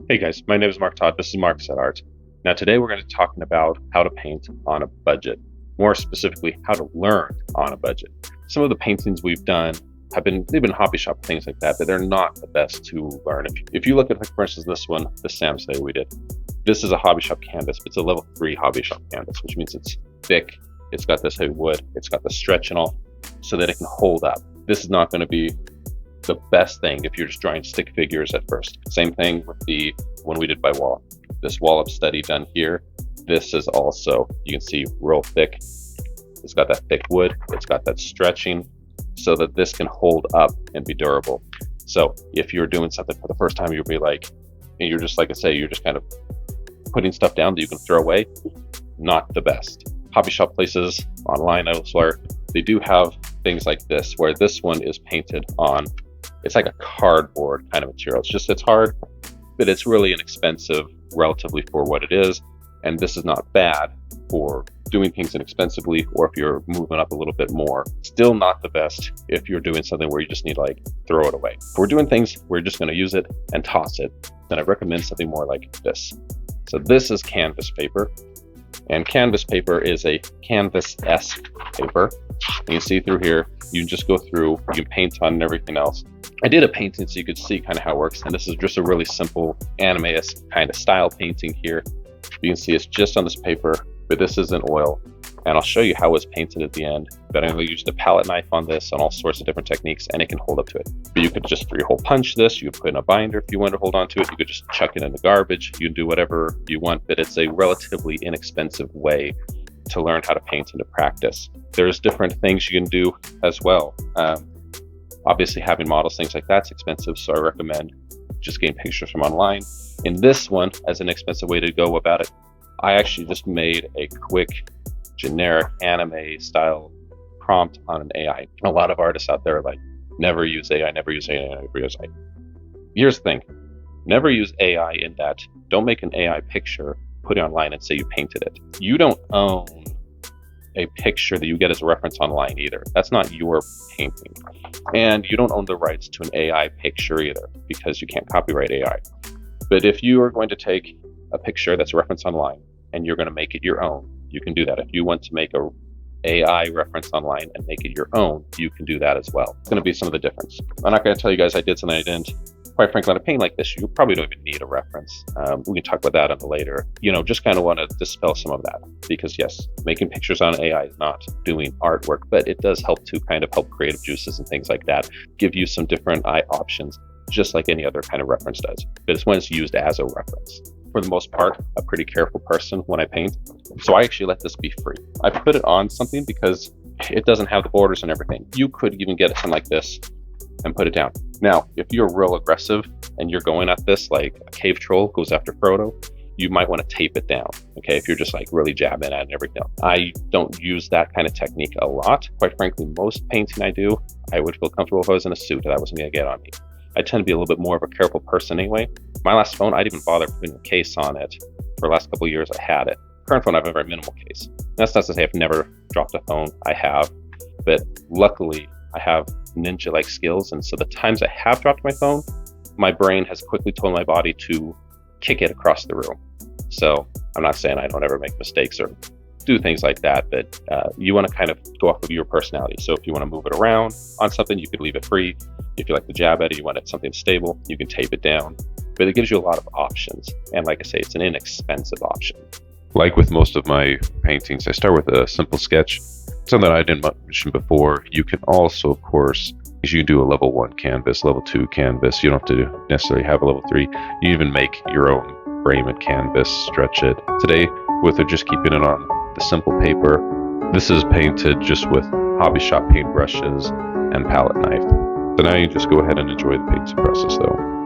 Hey guys, my name is Mark Todd. This is Mark's at Art. Now today we're going to be talking about how to paint on a budget. More specifically, how to learn on a budget. Some of the paintings we've done they've been hobby shop things like that, but they're not the best to learn. If you look at, like, for instance, this one, the Samsei we did. This is a hobby shop canvas. It's a level 3 hobby shop canvas, which means it's thick. It's got this heavy wood. It's got the stretch and all, so that it can hold up. This is not going to be the best thing if you're just drawing stick figures at first. Same thing with the one we did by wall. This wall-up study done here. This is also, you can see, real thick. It's got that thick wood. It's got that stretching so that this can hold up and be durable. So if you're doing something for the first time, you'll be like, and you're just, like I say, you're just kind of putting stuff down that you can throw away. Not the best. Hobby shop places, online elsewhere, they do have things like this, where this one is painted on, it's like a cardboard kind of material. It's hard, but it's really inexpensive relatively for what it is. And this is not bad for doing things inexpensively, or if you're moving up a little bit more. Still not the best if you're doing something where you just need, like, throw it away. If we're doing things we're just going to use it and toss it, then I recommend something more like this. So this is canvas paper, and canvas paper is a canvas-esque paper. And you see through here, you can just go through, you can paint on and everything else. I did a painting so you could see kind of how it works, and this is just a really simple anime-esque kind of style painting here. You can see it's just on this paper, but this is in oil, and I'll show you how it's painted at the end. But I used a palette knife on this and all sorts of different techniques, and it can hold up to it. But you could just 3-hole punch this, you could put in a binder if you want to hold on to it, you could just chuck it in the garbage, you can do whatever you want, but it's a relatively inexpensive way to learn how to paint and to practice. There's different things you can do as well. Obviously having models, things like that's expensive, so I recommend just getting pictures from online. In this one, as an expensive way to go about it, I actually just made a quick generic anime style prompt on an AI. A lot of artists out there are like, never use AI, never use AI, never use AI. Here's the thing, never use AI in that, don't make an AI picture, put it online and say you painted it. You don't own a picture that you get as a reference online either. That's not your painting. And you don't own the rights to an AI picture either, because you can't copyright AI. But if you are going to take a picture that's a reference online and you're going to make it your own, you can do that. If you want to make a AI reference online and make it your own, you can do that as well. It's going to be some of the difference. I'm not going to tell you guys I did something I didn't. Quite frankly, on a painting like this, you probably don't even need a reference. We can talk about that on the later. Just kind of want to dispel some of that, because yes, making pictures on AI is not doing artwork, but it does help to kind of help creative juices and things like that, give you some different eye options, just like any other kind of reference does. But it's when it's used as a reference. For the most part, a pretty careful person when I paint, so I actually let this be free. I put it on something because it doesn't have the borders and everything. You could even get something like this and put it down. Now, if you're real aggressive and you're going at this like a cave troll goes after Frodo, you might want to tape it down, okay, if you're just like really jabbing at it and everything. I don't use that kind of technique a lot. Quite frankly, most painting I do, I would feel comfortable if I was in a suit and that wasn't going to get on me. I tend to be a little bit more of a careful person anyway. My last phone, I didn't even bother putting a case on it. For the last couple of years, I had it. Current phone, I have a very minimal case. That's not to say I've never dropped a phone. I have, but luckily I have ninja-like skills, and so the times I have dropped my phone, my brain has quickly told my body to kick it across the room. So I'm not saying I don't ever make mistakes or do things like that, but you want to kind of go off of your personality. So if you want to move it around on something, you could leave it free. If you like to jab at it, you want it something stable, you can tape it down. But it gives you a lot of options, and like I say, it's an inexpensive option. Like with most of my paintings, I start with a simple sketch. Something I didn't mention before, you can also, of course, you can do a level 1 canvas, level 2 canvas. You don't have to necessarily have a level 3. You even make your own frame and canvas, stretch it. Today, with just keeping it on the simple paper, this is painted just with hobby shop paint brushes and palette knife. So now you just go ahead and enjoy the painting process though.